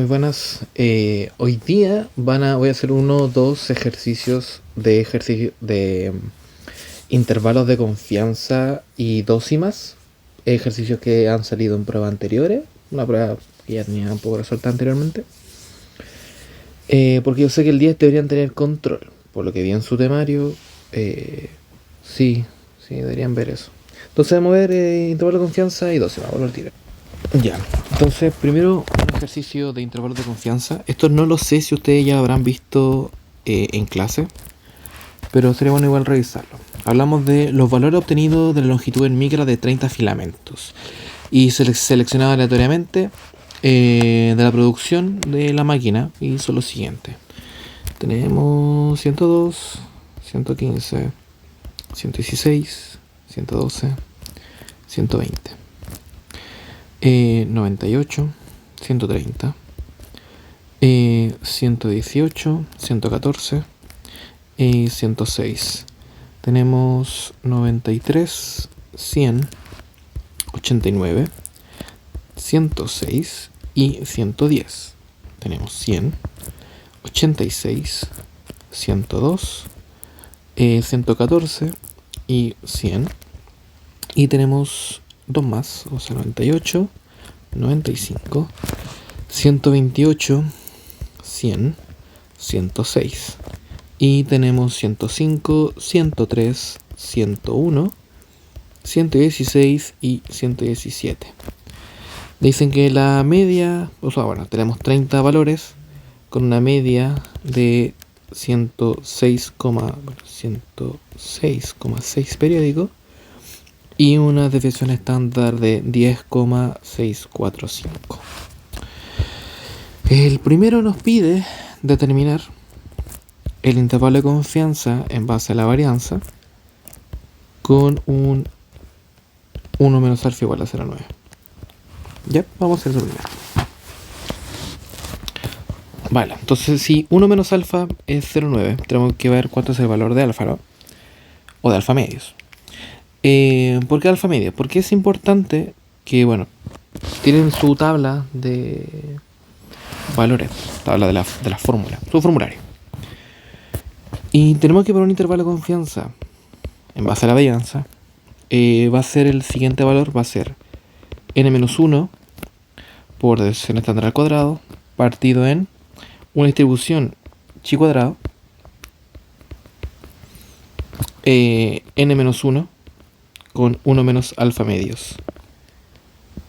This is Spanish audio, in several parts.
buenas. Hoy día voy a hacer uno o dos ejercicios de intervalos de confianza y dócimas. Ejercicios que han salido en pruebas anteriores. Una prueba que ya tenía un poco resuelta anteriormente. Porque yo sé que el 10 deberían tener control. Por lo que vi en su temario. Sí, deberían ver eso. Entonces vamos a ver intervalo de confianza y dócimas. Vamos a tirar. Ya, entonces primero un ejercicio de intervalos de confianza. Esto no lo sé si ustedes ya habrán visto en clase, pero sería bueno igual revisarlo. Hablamos de los valores obtenidos de la longitud en micra de 30 filamentos y seleccionado aleatoriamente de la producción de la máquina, y son los siguientes. Tenemos 102, 115, 116, 112, 120. 98, 130, 118, 114 y 106. Tenemos 93, 100, 89, 106 y 110. Tenemos 100, 86, 102, 114 y 100. Y tenemos dos más, o sea, 98, 95, 128, 100, 106. Y tenemos 105, 103, 101, 116 y 117. Dicen que la media, o sea, bueno, tenemos 30 valores con una media de 106,6 periódicos y una desviación estándar de 10,645. El primero nos pide determinar el intervalo de confianza en base a la varianza con un 1 menos alfa igual a 0,9. Ya, vamos a hacer eso primero. Vale, entonces si 1 menos alfa es 0,9, tenemos que ver cuánto es el valor de alfa, ¿no? O de alfa medios. ¿Por qué alfa medio? Porque es importante que, bueno, tienen su tabla de valores, tabla de la fórmula, su formulario. Y tenemos que poner un intervalo de confianza en base a la varianza. Va a ser el siguiente valor, va a ser n-1 por desviación estándar al cuadrado partido en una distribución chi cuadrado n-1 con 1 menos alfa medios,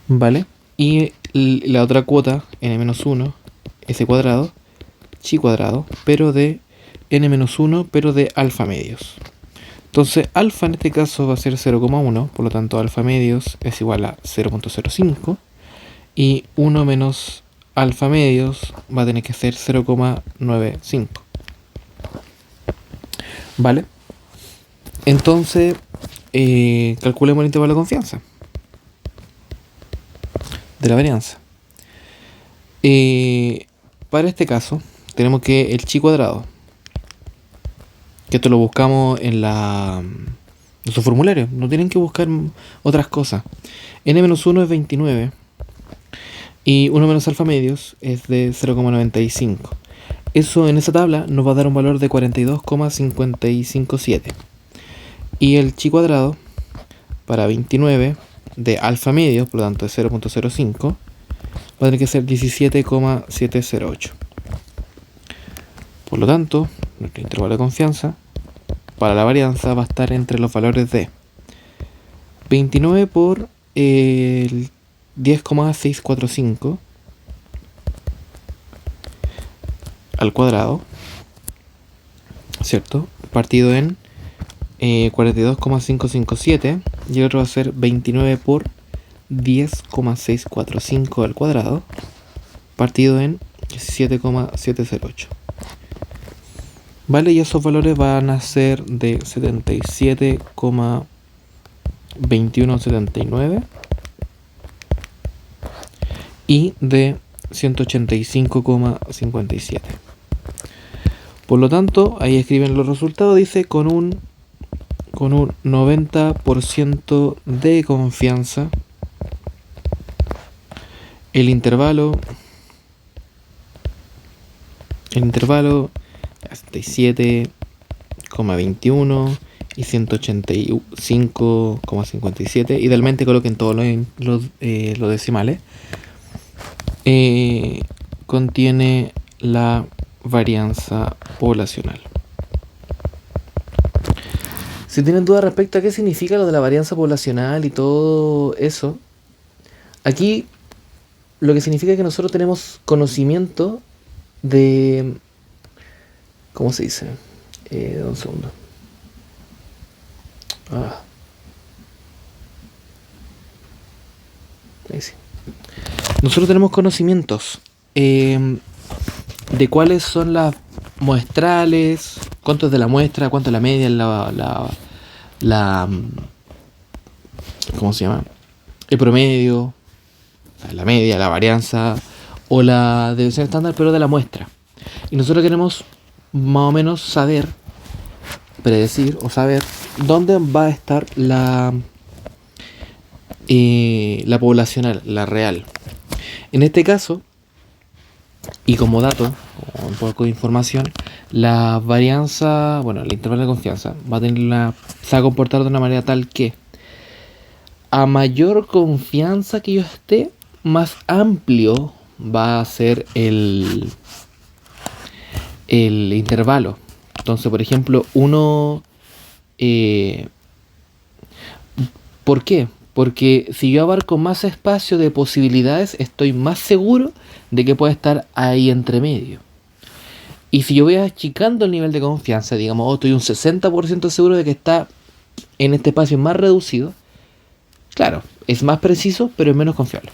¿vale? Y la otra cuota, n-1, s cuadrado, chi cuadrado, pero de n-1, pero de alfa medios. Entonces, alfa en este caso va a ser 0,1, por lo tanto, alfa medios es igual a 0,05, y 1 menos alfa medios va a tener que ser 0,95, ¿vale? Entonces, calculemos el intervalo de confianza de la varianza. Para este caso, tenemos que el chi cuadrado, que esto lo buscamos en su formulario, no tienen que buscar otras cosas. n-1 es 29 y 1 menos alfa medios es de 0,95. Eso en esa tabla nos va a dar un valor de 42,557. Y el chi cuadrado para 29 de alfa medios, por lo tanto de 0,05, va a tener que ser 17,708. Por lo tanto, nuestro intervalo de confianza para la varianza va a estar entre los valores de 29 por el 10,645 al cuadrado, ¿cierto? Partido en 42,557, y el otro va a ser 29 por 10,645 al cuadrado partido en 17,708. Vale, y esos valores van a ser de 77,2179 y de 185,57. Por lo tanto, ahí escriben los resultados, dice con un 90% de confianza el intervalo el intervalo 77,21 y 185,57. Idealmente coloquen todos los decimales. Contiene la varianza poblacional. Si tienen dudas respecto a qué significa lo de la varianza poblacional y todo eso, aquí lo que significa es que nosotros tenemos conocimiento de... ¿Cómo se dice? Un segundo. Ahí sí. Nosotros tenemos conocimientos de cuáles son las muestrales, cuánto es de la muestra, cuánto es la media, ¿cómo se llama? El promedio, la media, la varianza o la deviación estándar, pero de la muestra. Y nosotros queremos más o menos saber, predecir o saber dónde va a estar la poblacional, la real. En este caso, y como dato, un poco de información, la varianza, bueno, el intervalo de confianza se va a comportar de una manera tal que a mayor confianza que yo esté, más amplio va a ser el intervalo. Entonces, por ejemplo, ¿por qué? Porque si yo abarco más espacio de posibilidades, estoy más seguro de que puede estar ahí entre medio. Y si yo voy achicando el nivel de confianza, digamos, estoy un 60% seguro de que está en este espacio más reducido, claro, es más preciso, pero es menos confiable.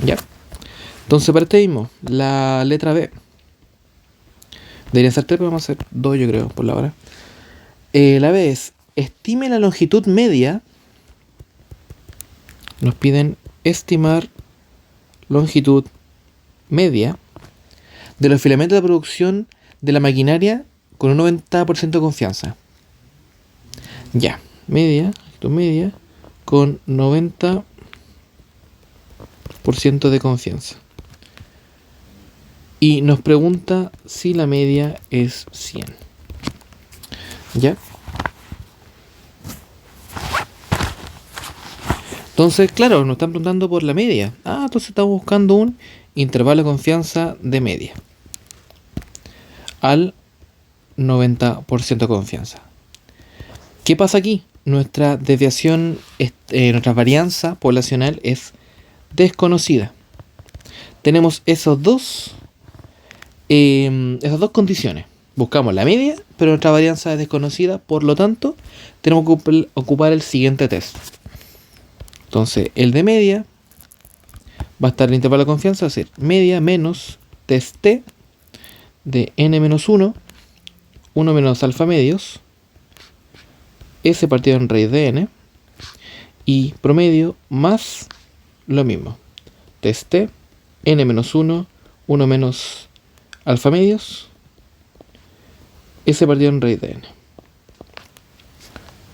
¿Ya? Entonces, para este mismo, la letra B. Debería ser 3, pero vamos a hacer 2, yo creo, por la hora. La B es, estime la longitud media. Nos piden estimar longitud media de los filamentos de producción de la maquinaria con un 90% de confianza. Ya, media con 90% de confianza. Y nos pregunta si la media es 100. ¿Ya? Entonces, claro, nos están preguntando por la media. Entonces estamos buscando un intervalo de confianza de media al 90% de confianza. ¿Qué pasa aquí? Nuestra desviación, nuestra varianza poblacional es desconocida. Tenemos esas dos condiciones. Buscamos la media, pero nuestra varianza es desconocida, por lo tanto, tenemos que ocupar el siguiente test. Entonces, el de media va a estar en el intervalo de confianza, es decir, media menos test T de n-1, 1 menos alfa medios, S partido en raíz de n, y promedio más lo mismo, test T, n-1, 1 menos alfa medios, S partido en raíz de n.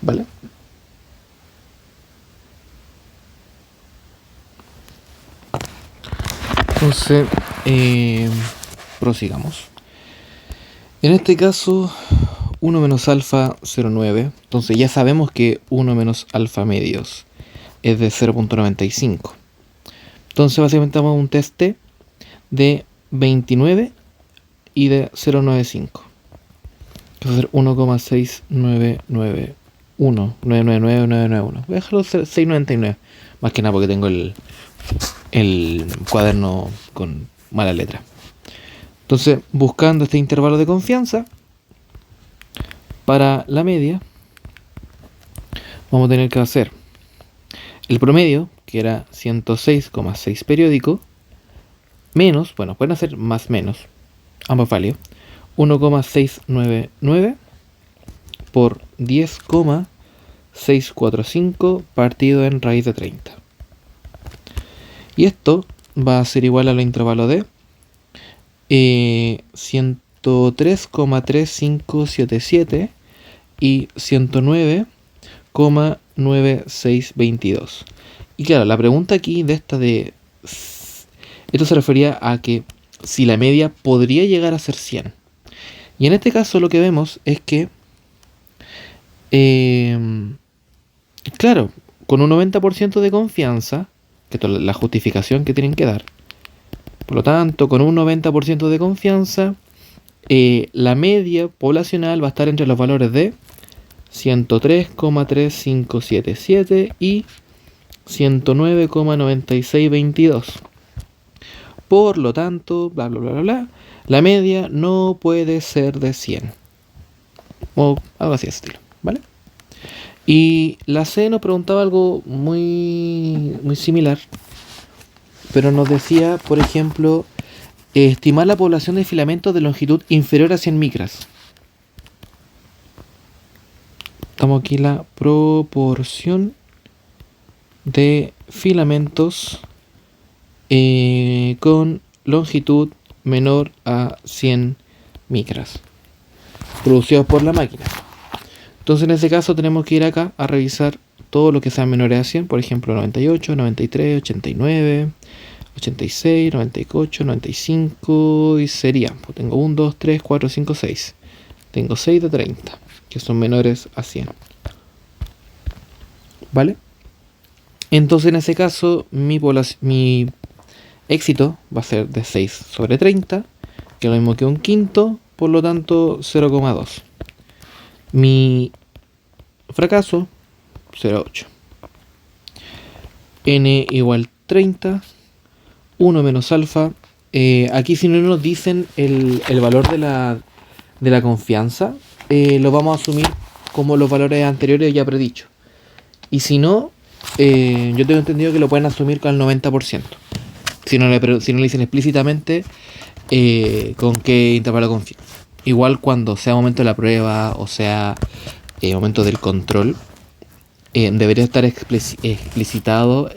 ¿Vale? Entonces, prosigamos. En este caso, 1 menos alfa 0,9. Entonces ya sabemos que 1 menos alfa medios es de 0,95. Entonces básicamente vamos a un test T de 29 y de 0,95. Que va a ser 1,6991. 999,991. Voy a dejarlo 6,99. Más que nada porque tengo el cuaderno con mala letra. Entonces, buscando este intervalo de confianza para la media, vamos a tener que hacer el promedio, que era 106,6 periódico, menos, bueno, pueden hacer más menos, ambos válidos, 1,699 por 10,645 partido en raíz de 30. Y esto va a ser igual al intervalo de 103,3577 y 109,9622. Y claro, la pregunta aquí de esto se refería a que si la media podría llegar a ser 100. Y en este caso lo que vemos es que, claro, con un 90% de confianza, que es la justificación que tienen que dar, por lo tanto, con un 90% de confianza, la media poblacional va a estar entre los valores de 103,3577 y 109,9622. Por lo tanto, bla bla bla bla bla, la media no puede ser de 100. O algo así de estilo, ¿vale? Y la C nos preguntaba algo muy similar, pero nos decía, por ejemplo, estimar la población de filamentos de longitud inferior a 100 micras. Estamos aquí la proporción de filamentos con longitud menor a 100 micras producidos por la máquina. Entonces en ese caso tenemos que ir acá a revisar todo lo que sea menores a 100, por ejemplo 98, 93, 89, 86, 98, 95 y sería, pues tengo 1, 2, 3, 4, 5, 6. Tengo 6 de 30, que son menores a 100. ¿Vale? Entonces en ese caso mi éxito va a ser de 6 sobre 30, que es lo mismo que un quinto, por lo tanto 0,2. Mi fracaso, 0,8. N igual 30, 1 menos alfa. Aquí si no nos dicen el valor de la confianza, lo vamos a asumir como los valores anteriores ya predichos. Y si no, yo tengo entendido que lo pueden asumir con el 90%. Si no le dicen explícitamente con qué intervalo de confianza. Igual cuando sea momento de la prueba o sea momento del control, debería estar explicitado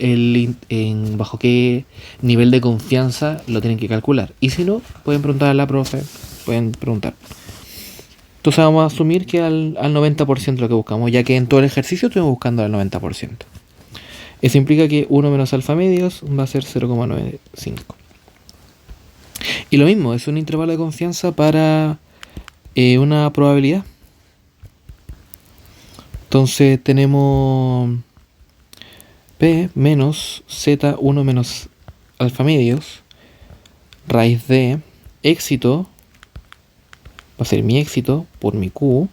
bajo qué nivel de confianza lo tienen que calcular. Y si no, pueden preguntar a la profe, pueden preguntar. Entonces vamos a asumir que al 90% lo que buscamos, ya que en todo el ejercicio estuvimos buscando al 90%. Eso implica que 1 menos alfa medios va a ser 0,95. Y lo mismo, es un intervalo de confianza para una probabilidad. Entonces tenemos P menos Z1 menos alfa medios raíz de éxito, va a ser mi éxito por mi Q,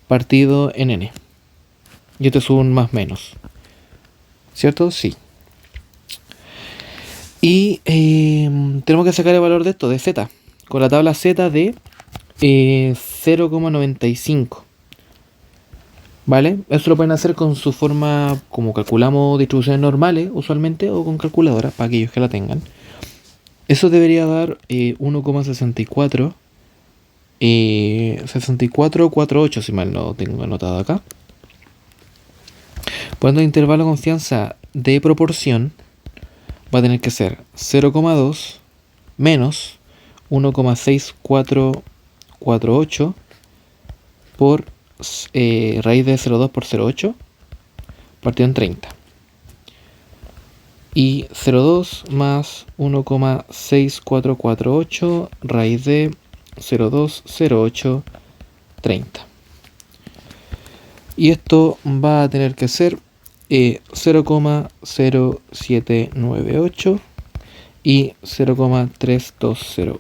partido en N. Y esto es un más menos, ¿cierto? Sí. Y tenemos que sacar el valor de esto, de Z, con la tabla Z de 0,95. ¿Vale? Eso lo pueden hacer con su forma, como calculamos distribuciones normales usualmente, o con calculadora, para aquellos que la tengan. Eso debería dar 1,64, 6448 si mal no tengo anotado acá. Poniendo el intervalo de confianza de proporción, va a tener que ser 0,2 menos 1,6448 por raíz de 0,2 por 0,8 partido en 30. Y 0,2 más 1,6448 raíz de 0,208 30. Y esto va a tener que ser 0,0798 y 0,3201.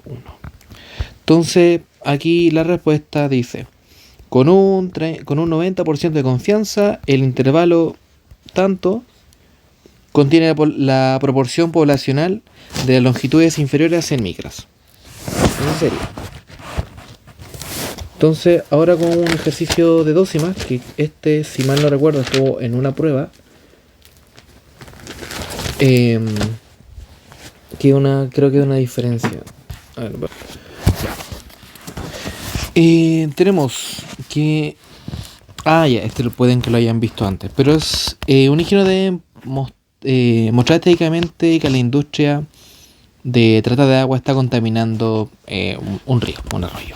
Entonces aquí la respuesta dice, con un 90% de confianza, el intervalo tanto contiene la proporción poblacional de longitudes inferiores a 100 micras. Eso sería. Entonces, ahora con un ejercicio de dócimas, que si mal no recuerdo, estuvo en una prueba, creo que es una diferencia. A ver, tenemos que... pueden que lo hayan visto antes, pero es un ingeniero de mostrar estadísticamente que la industria de trata de agua está contaminando un río, un arroyo.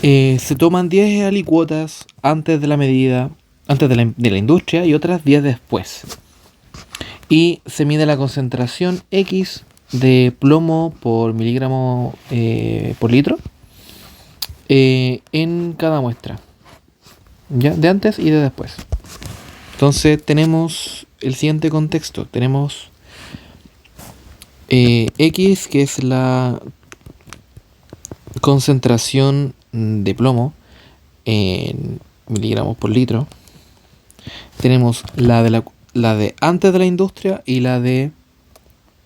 Se toman 10 alicuotas antes de la medida, antes de la industria y otras 10 después. y se mide la concentración X de plomo por miligramo por litro en cada muestra, ¿ya? De antes y de después. Entonces tenemos el siguiente contexto. Tenemos X, que es la concentración de plomo en miligramos por litro. Tenemos la de antes de la industria y la de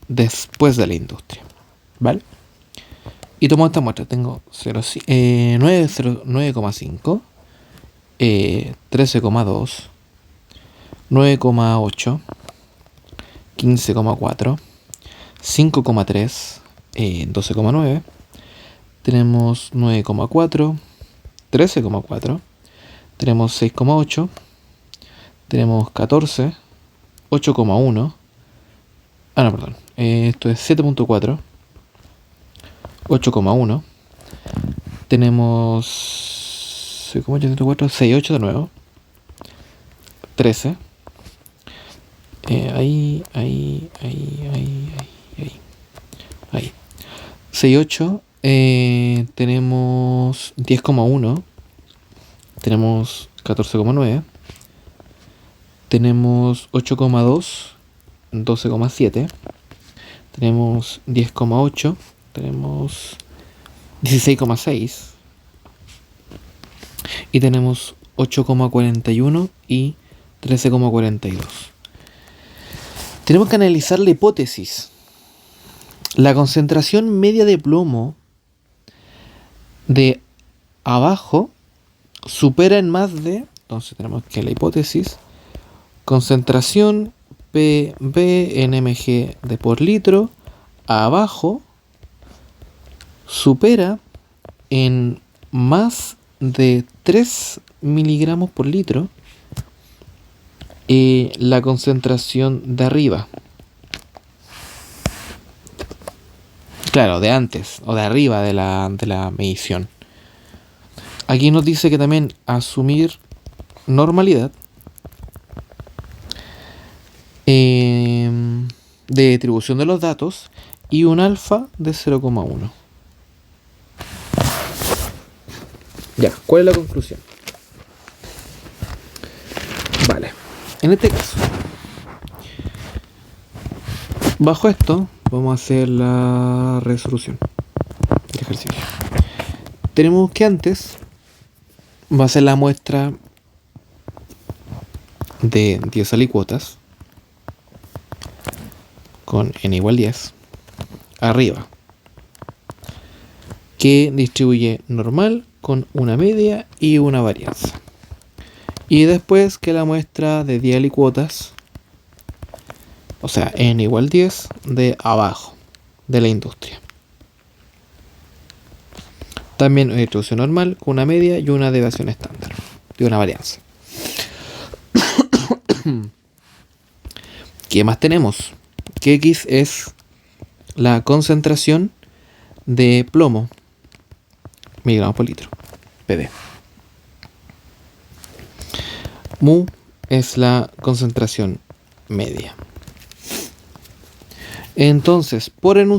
después de la industria, ¿vale? Y tomo esta muestra. Tengo 9,5, 13,2, 9,8, 15,4, 5,3, 12,9. Tenemos 9,4, 13,4. Tenemos 6,8. Tenemos 14, 8,1. Ah, no, perdón. Esto es 7,4, 8,1. Tenemos 6,8, 6,8 de nuevo. 13. Ahí. 6,8. Tenemos 10,1. Tenemos 14,9. Tenemos 8,2. 12,7. Tenemos 10,8. Tenemos 16,6. Y tenemos 8,41 y 13,42. Tenemos que analizar la hipótesis. La concentración media de plomo de abajo supera en más de... Entonces tenemos que la hipótesis... Concentración PB en mg de por litro abajo supera en más de 3 miligramos por litro la concentración de arriba. Claro, de antes o de arriba de la medición. Aquí nos dice que también asumir normalidad de distribución de los datos y un alfa de 0,1. Ya, ¿cuál es la conclusión? Vale, en este caso, bajo esto, vamos a hacer la resolución del ejercicio. Tenemos que antes va a ser la muestra de 10 alicuotas con n igual 10 arriba, que distribuye normal con una media y una varianza. Y después que la muestra de 10 alicuotas, o sea, n igual 10 de abajo de la industria. También una distribución normal con una media y una deviación estándar de una varianza. ¿Qué más tenemos? Que X es la concentración de plomo miligramos por litro, PD. Mu es la concentración media. Entonces, por el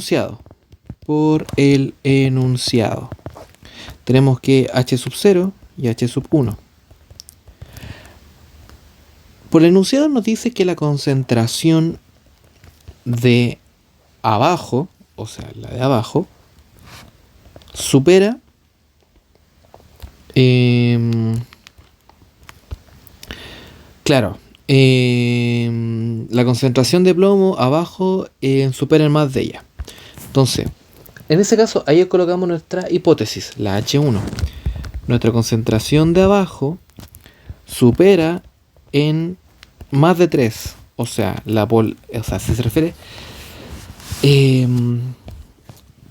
enunciado, tenemos que H sub 0 y H sub 1. Por el enunciado nos dice que la concentración de abajo, o sea, la de abajo, supera la concentración de plomo abajo supera en más de ella. Entonces, en ese caso, ahí colocamos nuestra hipótesis, la H1. Nuestra concentración de abajo supera en más de 3. O sea, si se refiere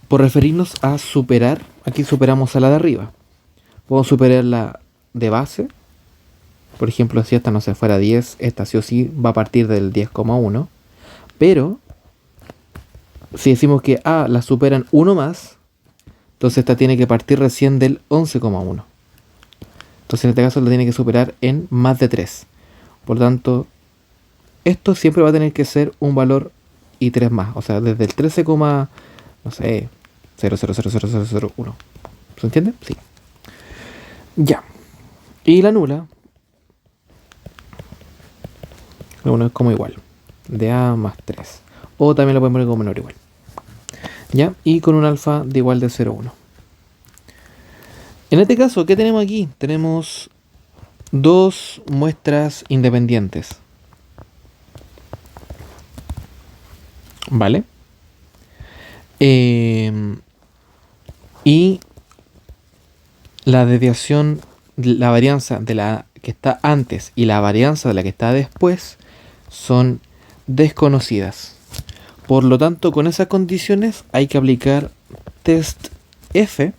por referirnos a superar, aquí superamos a la de arriba. Podemos superar la de base. Por ejemplo, si esta no se fuera 10, esta sí o sí va a partir del 10,1. Pero si decimos que la superan 1 más, entonces esta tiene que partir recién del 11,1. Entonces en este caso la tiene que superar en más de 3. Por tanto, esto siempre va a tener que ser un valor y 3 más. O sea, desde el 13, no sé, 0,0000001. ¿Se entiende? Sí. Ya. Y la nula es como igual. De A más 3. O también lo podemos poner como menor o igual. ¿Ya? Y con un alfa de igual de 0,1. En este caso, ¿qué tenemos aquí? Tenemos dos muestras independientes. ¿Vale? Y la desviación, la varianza de la que está antes y la varianza de la que está después son desconocidas. Por lo tanto, con esas condiciones hay que aplicar test F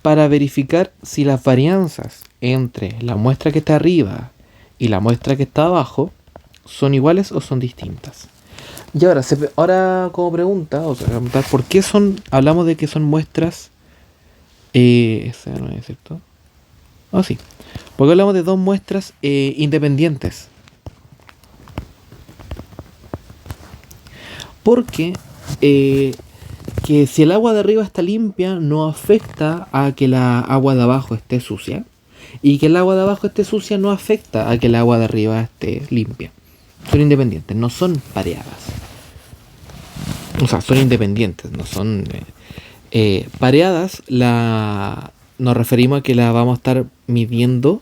para verificar si las varianzas entre la muestra que está arriba y la muestra que está abajo son iguales o son distintas. Y ahora como pregunta, o sea, preguntar por qué hablamos de que son muestras, esa no es cierto. Ah, sí. Porque hablamos de dos muestras independientes. Porque que si el agua de arriba está limpia no afecta a que la agua de abajo esté sucia. Y que el agua de abajo esté sucia no afecta a que el agua de arriba esté limpia. Son independientes, no son pareadas. O sea, son independientes, no son pareadas. Nos referimos a que la vamos a estar midiendo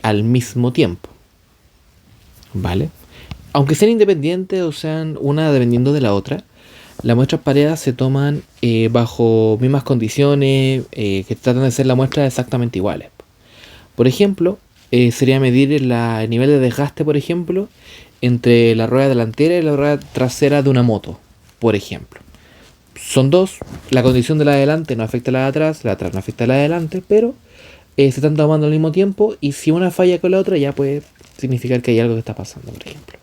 al mismo tiempo. ¿Vale? Aunque sean independientes o sean una dependiendo de la otra, las muestras pareadas se toman bajo mismas condiciones que tratan de ser las muestras exactamente iguales. Por ejemplo, sería medir el nivel de desgaste, por ejemplo, entre la rueda delantera y la rueda trasera de una moto, por ejemplo. Son dos, la condición de la de adelante no afecta a la de atrás no afecta a la de adelante, pero se están tomando al mismo tiempo y si una falla con la otra ya puede significar que hay algo que está pasando, por ejemplo.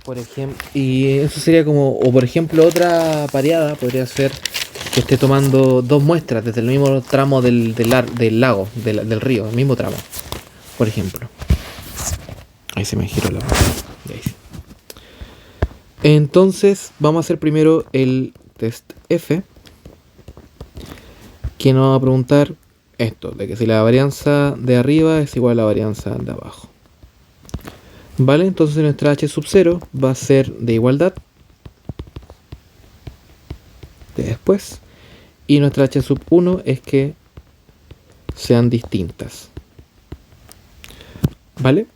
Por ejemplo, y eso sería como, o por ejemplo, otra pareada podría ser que esté tomando dos muestras desde el mismo tramo del lago, del río, el mismo tramo, por ejemplo. Ahí se me giró la mano. Entonces, vamos a hacer primero el test F, que nos va a preguntar esto, de que si la varianza de arriba es igual a la varianza de abajo. Vale, entonces nuestra h sub 0 va a ser de igualdad de después, y nuestra h sub 1 es que sean distintas. ¿Vale?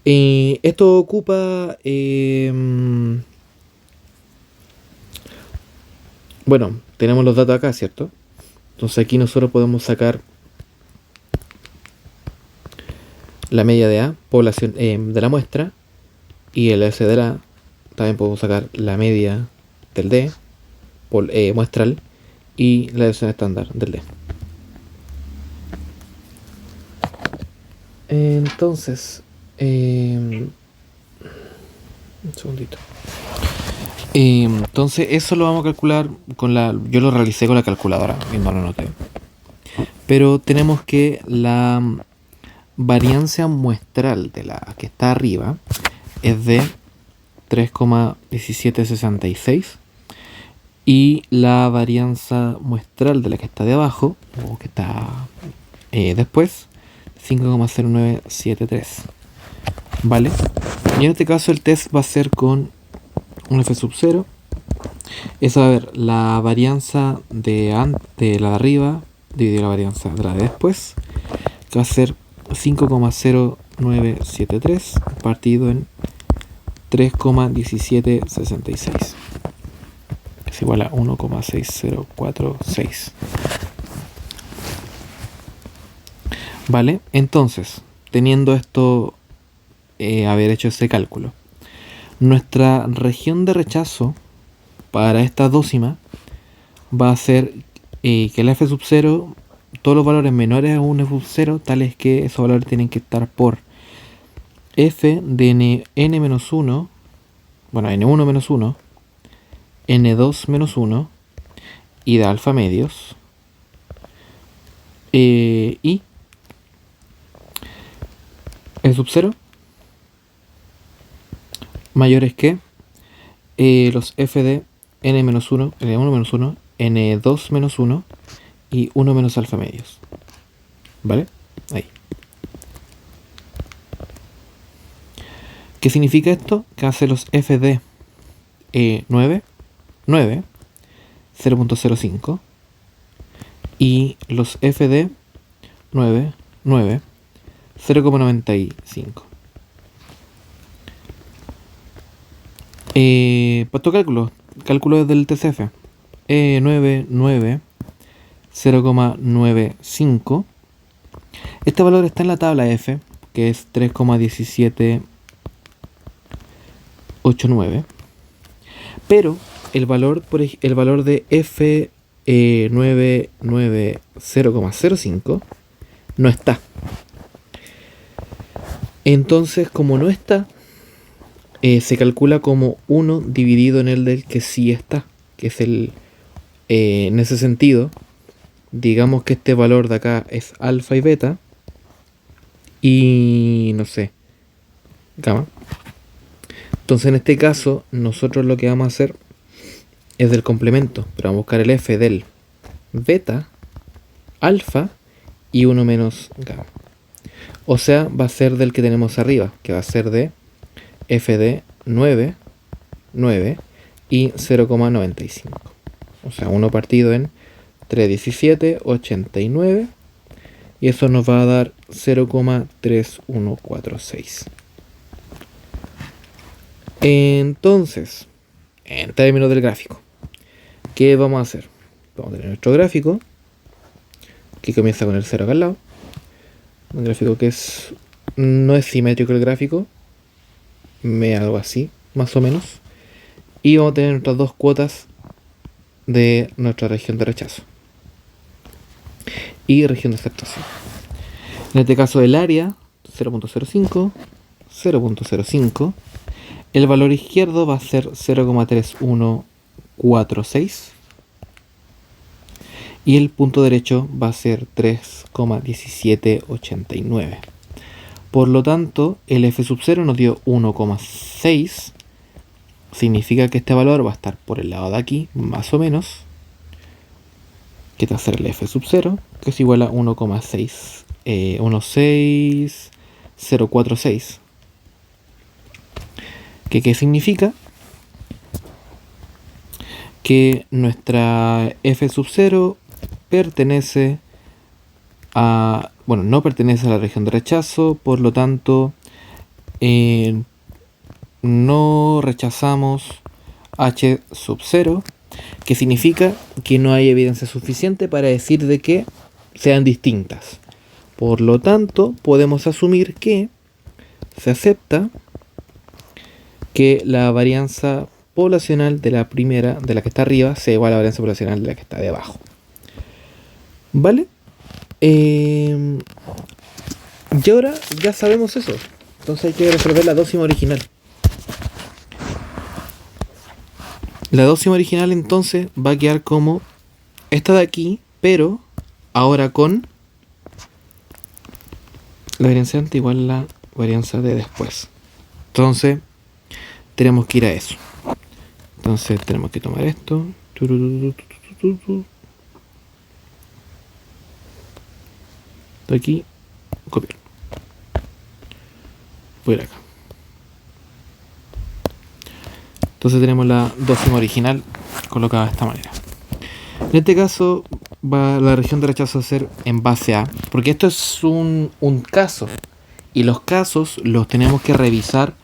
Esto ocupa bueno, tenemos los datos acá, ¿cierto? Entonces aquí nosotros podemos sacar la media de A, población de la muestra, y el S de la A. También podemos sacar la media del D, muestral, y la desviación estándar del D. Entonces, un segundito. Entonces eso lo vamos a calcular yo lo realicé con la calculadora, mismo lo noté. Pero tenemos que la variancia muestral de la que está arriba es de 3,1766 y la varianza muestral de la que está de abajo, o que está después, 5,0973. ¿Vale? Y en este caso el test va a ser con un F sub 0. Eso va a ver la varianza de la de arriba dividido la varianza de la de después, que va a ser 5,0973 partido en 3,1766. Es igual a 1,6046. ¿Vale? Entonces, teniendo esto, haber hecho ese cálculo, nuestra región de rechazo para esta dócima va a ser que el F sub 0, todos los valores menores a un F sub 0, tales que esos valores tienen que estar por F de n-1, bueno, n1 menos 1, n2 menos 1 y de alfa medios, y E sub 0 mayores que los f de n-1, n1-1, n2-1 y 1 menos alfa medios. ¿Vale? Ahí. ¿Qué significa esto? Que hace los f de 9, 0.05 y los f de 9, 0.95. Puesto cálculo del TCF. 9, 0.95. Este valor está en la tabla F, que es 3,1789. Pero el valor de F 0,05 no está. Entonces, como no está, se calcula como 1 dividido en el del que sí está, que es el... en ese sentido, digamos que este valor de acá es alfa y beta, y no sé, gamma. Entonces en este caso, nosotros lo que vamos a hacer es del complemento, pero vamos a buscar el f del beta, alfa y 1 menos gamma. O sea, va a ser del que tenemos arriba, que va a ser de f de 9 y 0,95. O sea, 1 partido en 3,1789. Y eso nos va a dar 0,3146. Entonces, en términos del gráfico, ¿qué vamos a hacer? Vamos a tener nuestro gráfico, que comienza con el 0 acá al lado. Un gráfico que no es simétrico el gráfico, algo así, más o menos. Y vamos a tener nuestras dos cuotas de nuestra región de rechazo y región de aceptación. En este caso el área 0.05, 0.05. El valor izquierdo va a ser 0,3146 y el punto derecho va a ser 3,1789. Por lo tanto, el f sub 0 nos dio 1,6. Significa que este valor va a estar por el lado de aquí, más o menos, que va a ser el f sub 0, que es igual a 1,6046. ¿Qué significa? Que nuestra f sub 0 pertenece a... Bueno, no pertenece a la región de rechazo, por lo tanto, no rechazamos h sub 0, que significa que no hay evidencia suficiente para decir de que sean distintas. Por lo tanto, podemos asumir que se acepta que la varianza poblacional de la primera, de la que está arriba, sea igual a la varianza poblacional de la que está debajo. ¿Vale? Y ahora ya sabemos eso. Entonces hay que resolver la dócima original. La dócima original entonces va a quedar como esta de aquí, pero ahora con la varianza antes igual a la varianza de después. Entonces tenemos que ir a eso. Entonces tenemos que tomar esto. De aquí, copiar. Voy a ir acá. Entonces tenemos la dócima original colocada de esta manera. En este caso, la región de rechazo a ser en base a, porque esto es un caso, y los casos los tenemos que revisar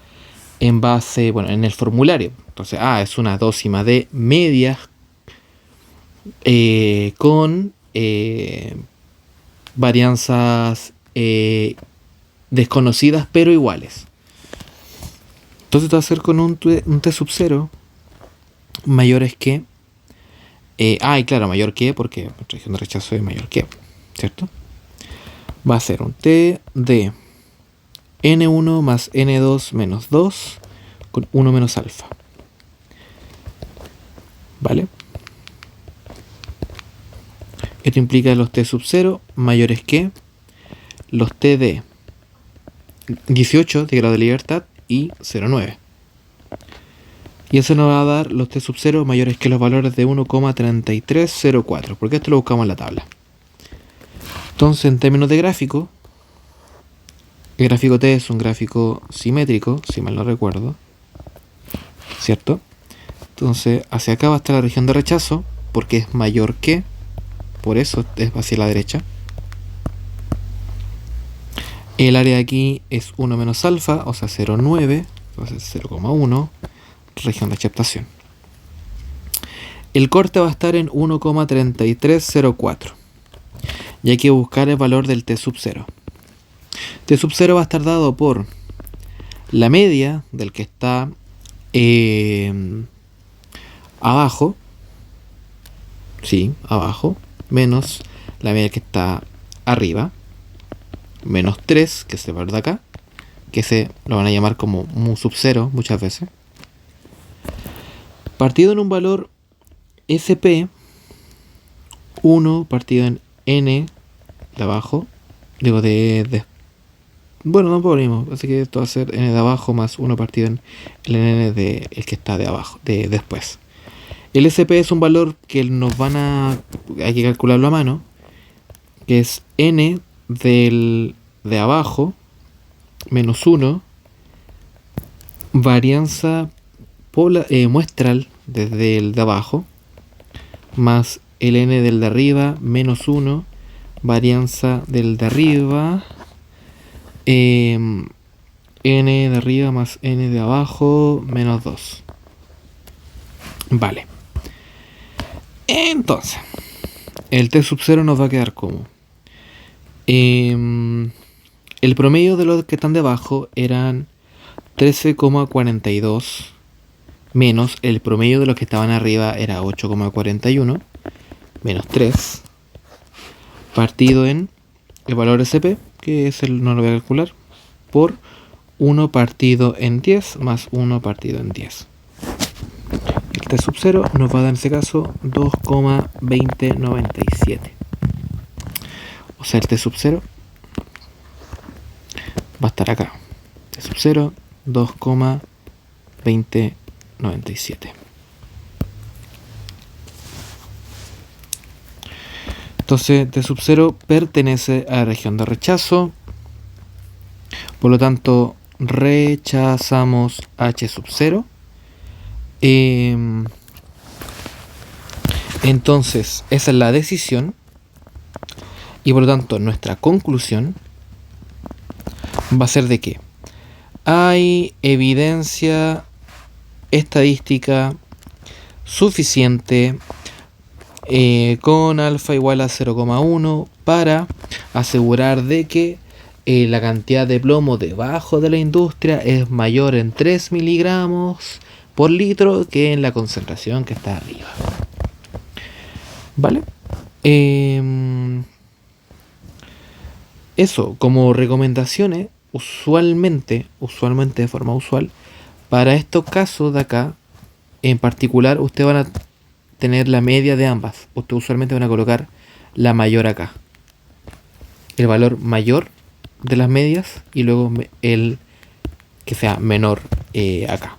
en base, bueno, en el formulario. Entonces, es una dócima de medias con varianzas desconocidas pero iguales. Entonces te va a hacer con un t sub 0 mayores que y claro, mayor que, porque la región de rechazo es mayor que, ¿cierto? Va a ser un t de n1 más n2 menos 2 con 1 menos alfa. ¿Vale? Esto implica los t sub 0 mayores que los t de 18 de grado de libertad y 0,9. Y eso nos va a dar los T sub 0 mayores que los valores de 1,3304, porque esto lo buscamos en la tabla. Entonces, en términos de gráfico, el gráfico T es un gráfico simétrico, si mal no recuerdo, ¿cierto? Entonces, hacia acá va a estar la región de rechazo, porque es mayor que, por eso es hacia la derecha. El área de aquí es 1 menos alfa, o sea 0,9, entonces 0,1, región de aceptación. El corte va a estar en 1,3304. Y hay que buscar el valor del T sub 0. T sub 0 va a estar dado por la media del que está abajo, sí, abajo, menos la media que está arriba, menos 3, que es el valor de acá, que se lo van a llamar como mu sub 0 muchas veces, partido en un valor SP, 1 partido en N de abajo, digo bueno, no ponemos, así que esto va a ser N de abajo más 1 partido en el N de el que está de abajo, de después. El SP es un valor que hay que calcularlo a mano, que es N de abajo menos 1, varianza muestral desde el de abajo, más el N del de arriba menos 1, varianza del de arriba, N de arriba más N de abajo menos 2. Vale. Entonces, el T sub 0 nos va a quedar como el promedio de los que están debajo eran 13,42 menos el promedio de los que estaban arriba era 8,41 menos 3 partido en el valor SP, que es no lo voy a calcular, por 1 partido en 10 más 1 partido en 10. El T sub 0 nos va a dar en ese caso 2,2097. O sea, el T sub 0 va a estar acá. T sub 0, 2,2097. Entonces, T sub 0 pertenece a la región de rechazo. Por lo tanto, rechazamos H sub 0. Entonces, esa es la decisión. Y por lo tanto, nuestra conclusión va a ser de que hay evidencia estadística suficiente con alfa igual a 0,1 para asegurar de que la cantidad de plomo debajo de la industria es mayor en 3 miligramos por litro que en la concentración que está arriba. ¿Vale? Eso, como recomendaciones, usualmente de forma usual, para estos casos de acá, en particular, ustedes van a tener la media de ambas. Ustedes usualmente van a colocar la mayor acá. El valor mayor de las medias y luego el que sea menor acá.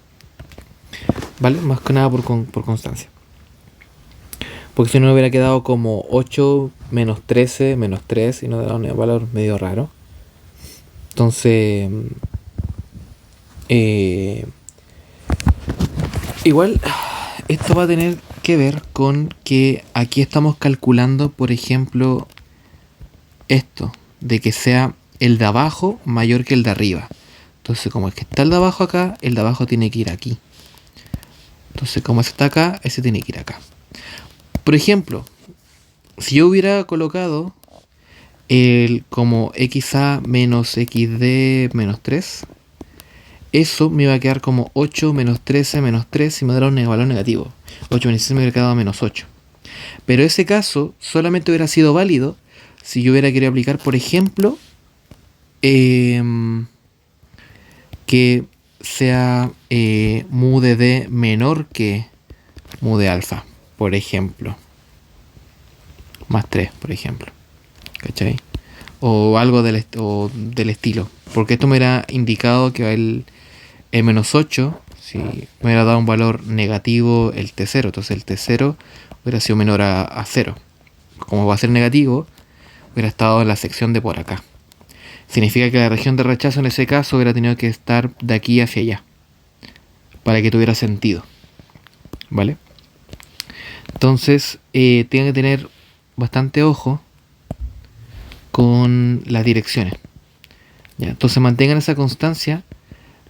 ¿Vale? Más que nada por constancia. Porque si no hubiera quedado como 8 menos 13 menos 3 y nos da un valor medio raro. Entonces, igual, esto va a tener que ver con que aquí estamos calculando, por ejemplo, esto, de que sea el de abajo mayor que el de arriba. Entonces, como es que está el de abajo acá, el de abajo tiene que ir aquí. Entonces, como ese está acá, ese tiene que ir acá. Por ejemplo, si yo hubiera colocado el como XA menos XD menos 3, eso me iba a quedar como 8 menos 13 menos 3 y me dará un valor negativo. 8 menos 16 me hubiera quedado a menos 8. Pero ese caso solamente hubiera sido válido si yo hubiera querido aplicar, por ejemplo, que sea mu de D menor que mu de alfa, por ejemplo. Más 3, por ejemplo. ¿Cachai? o algo o del estilo. Porque esto me hubiera indicado que el -8, si me hubiera dado un valor negativo el T0, entonces el T0 hubiera sido menor a 0. Como va a ser negativo, hubiera estado en la sección de por acá. Significa que la región de rechazo en ese caso hubiera tenido que estar de aquí hacia allá, para que tuviera sentido. ¿Vale? Entonces, tienen que tener bastante ojo con las direcciones. ¿Ya? Entonces mantengan esa constancia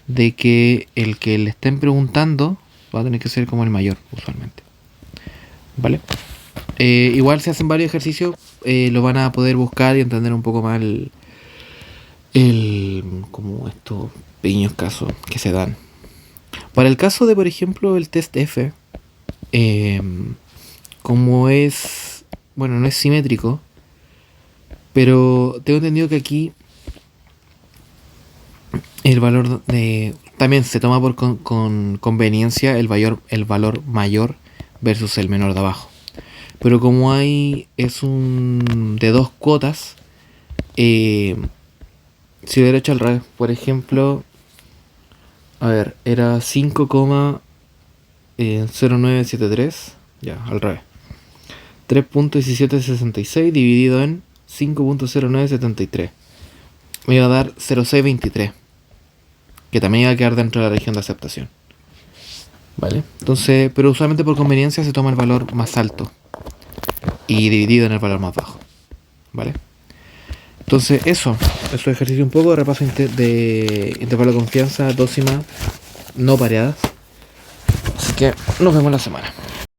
de que el que le estén preguntando va a tener que ser como el mayor, usualmente. ¿Vale? Igual si hacen varios ejercicios, lo van a poder buscar y entender un poco más como estos pequeños casos que se dan. Para el caso de, por ejemplo, el test F, como es, bueno, no es simétrico, pero tengo entendido que aquí el valor también se toma con conveniencia el valor mayor versus el menor de abajo. Pero como es un de dos cuotas, si hubiera hecho al revés, por ejemplo, a ver, era 5,0973, ya, al revés. 3.1766 dividido en 5.0973. Me iba a dar 0,623, que también iba a quedar dentro de la región de aceptación. ¿Vale? Entonces, pero usualmente por conveniencia se toma el valor más alto y dividido en el valor más bajo. ¿Vale? Entonces, eso ejercicio un poco de repaso de intervalo de confianza, dócimas no pareadas. Así que nos vemos la semana.